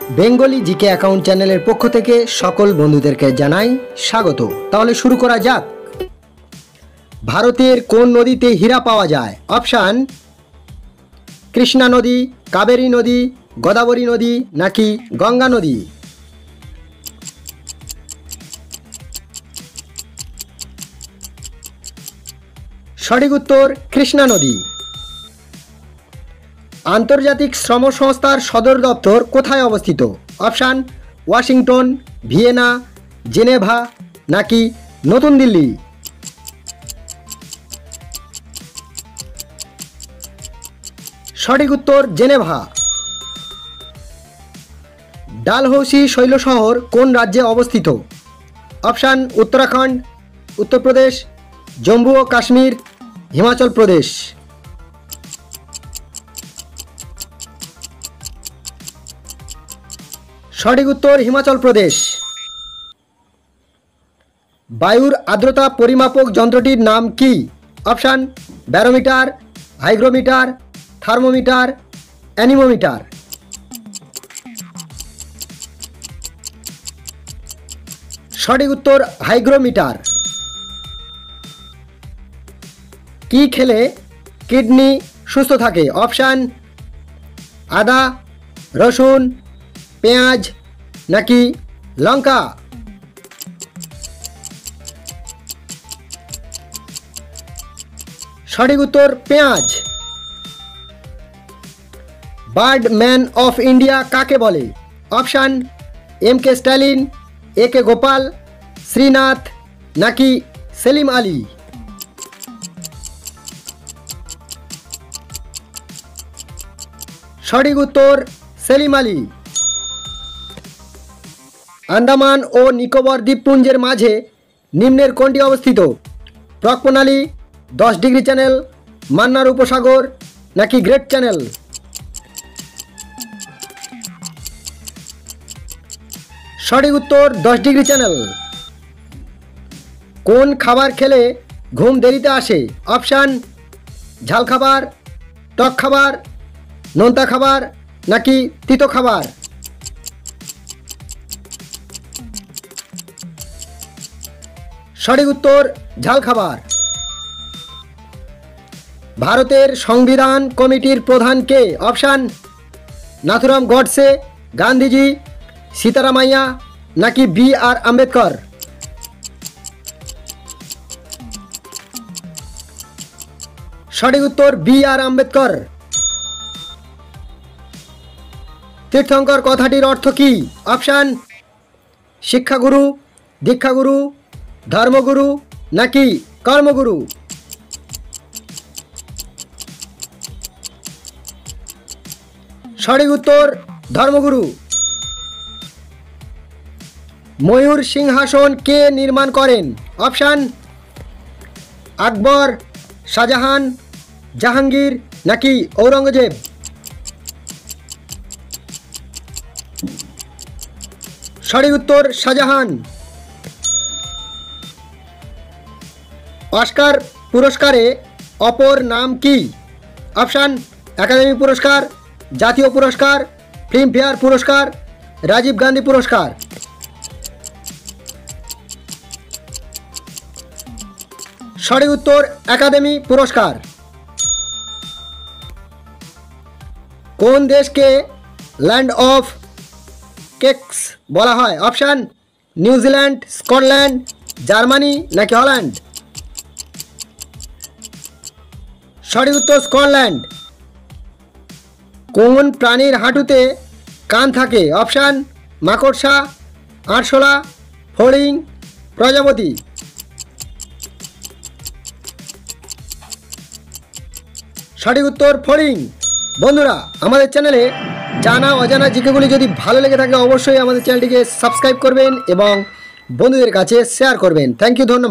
Bengali GK account চ্যানেলের পক্ষ থেকে সকল বন্ধুদেরকে জানাই স্বাগত। তাহলে শুরু করা যাক। ভারতের কোন নদীতে হীরা পাওয়া যায়? অপশান কৃষ্ণা নদী, কাবেরী নদী, গোদাবরী নদী নাকি গঙ্গা নদী? সঠিক উত্তর কৃষ্ণা নদী। আন্তর্জাতিক শ্রম সংস্থার সদর দপ্তর কোথায় অবস্থিত? অপশান ওয়াশিংটন, ভিয়েনা, জেনেভা নাকি নতুন দিল্লি? সঠিক উত্তর জেনেভা। ডালহৌসি শৈলশহর কোন রাজ্যে অবস্থিত? অপশান উত্তরাখণ্ড, উত্তরপ্রদেশ, জম্মু ও কাশ্মীর, হিমাচল প্রদেশ। সঠিক উত্তর হিমাচল প্রদেশ। বায়ুর আর্দ্রতা পরিমাপক যন্ত্রটির নাম কি? Option barometer, hygrometer, thermometer, anemometer. সঠিক উত্তর হাইগ্রোমিটার। কি খেলে কিডনি সুস্থ থাকে? অপশান আদা, রসুন, পেঁয়াজ নাকি লঙ্কা? সঠিক উত্তর পেঁয়াজ। বার্ড ম্যান অফ ইন্ডিয়া কাকে বলে? অপশান এম কে স্ট্যালিন, এ কে গোপাল, শ্রীনাথ নাকি সেলিম আলী? সঠিক উত্তর সেলিম আলী। আন্দামান ও নিকোবর দ্বীপপুঞ্জের মাঝে নিম্নের কোনটি অবস্থিত? প্রক্রণালী, 10 ডিগ্রি চ্যানেল, মান্নার উপসাগর নাকি গ্রেট চ্যানেল? সঠিক উত্তর 10 ডিগ্রি চ্যানেল। কোন খাবার খেলে ঘুম দেরিতে আসে? অপশান ঝাল খাবার, টক খাবার, নোনতা খাবার নাকি তিতো খাবার? সঠিক উত্তর ঝাল খাবার। ভারতের সংবিধান কমিটির প্রধান কে? অপশান নাথুরাম গডসে, গান্ধীজি, সীতারামাইয়া নাকি বি.আর. আম্বেদকর? সঠিক উত্তর বি.আর. আম্বেদকর। তীর্থঙ্কর কথাটির অর্থ কি? অপশান শিক্ষাগুরু, দীক্ষাগুরু, ধর্মগুরু নাকি কর্মগুরু? সঠিক উত্তর ধর্মগুরু। ময়ূর সিংহাসন কে নির্মাণ করেন? অপশান আকবর, শাহজাহান, জাহাঙ্গীর নাকি ঔরঙ্গজেব? সঠিক উত্তর শাহজাহান। অস্কার পুরস্কারে অপর নাম কি? অপশান একাডেমি পুরস্কার, জাতীয় পুরস্কার, ফিল্মফেয়ার পুরস্কার, রাজীব গান্ধী পুরস্কার। সঠিক উত্তর একাডেমি পুরস্কার। কোন দেশকে ল্যান্ড অফ কেকস বলা হয়? অপশান নিউজিল্যান্ড, স্কটল্যান্ড, জার্মানি নাকি হল্যান্ড? সঠিক উত্তর স্কটল্যান্ড। কোন প্রাণীর হাঁটুতে কান থাকে? অপশান মাকড়সা, আরশোলা, ফড়িং, প্রজাপতি। সঠিক উত্তর ফড়িং। বন্ধুরা, আমাদের চ্যানেলে জানা অজানা জিকেগুলি যদি ভালো লেগে থাকে অবশ্যই আমাদের চ্যানেলটিকে সাবস্ক্রাইব করবেন এবং বন্ধুদের কাছে শেয়ার করবেন। থ্যাংক ইউ, ধন্যবাদ।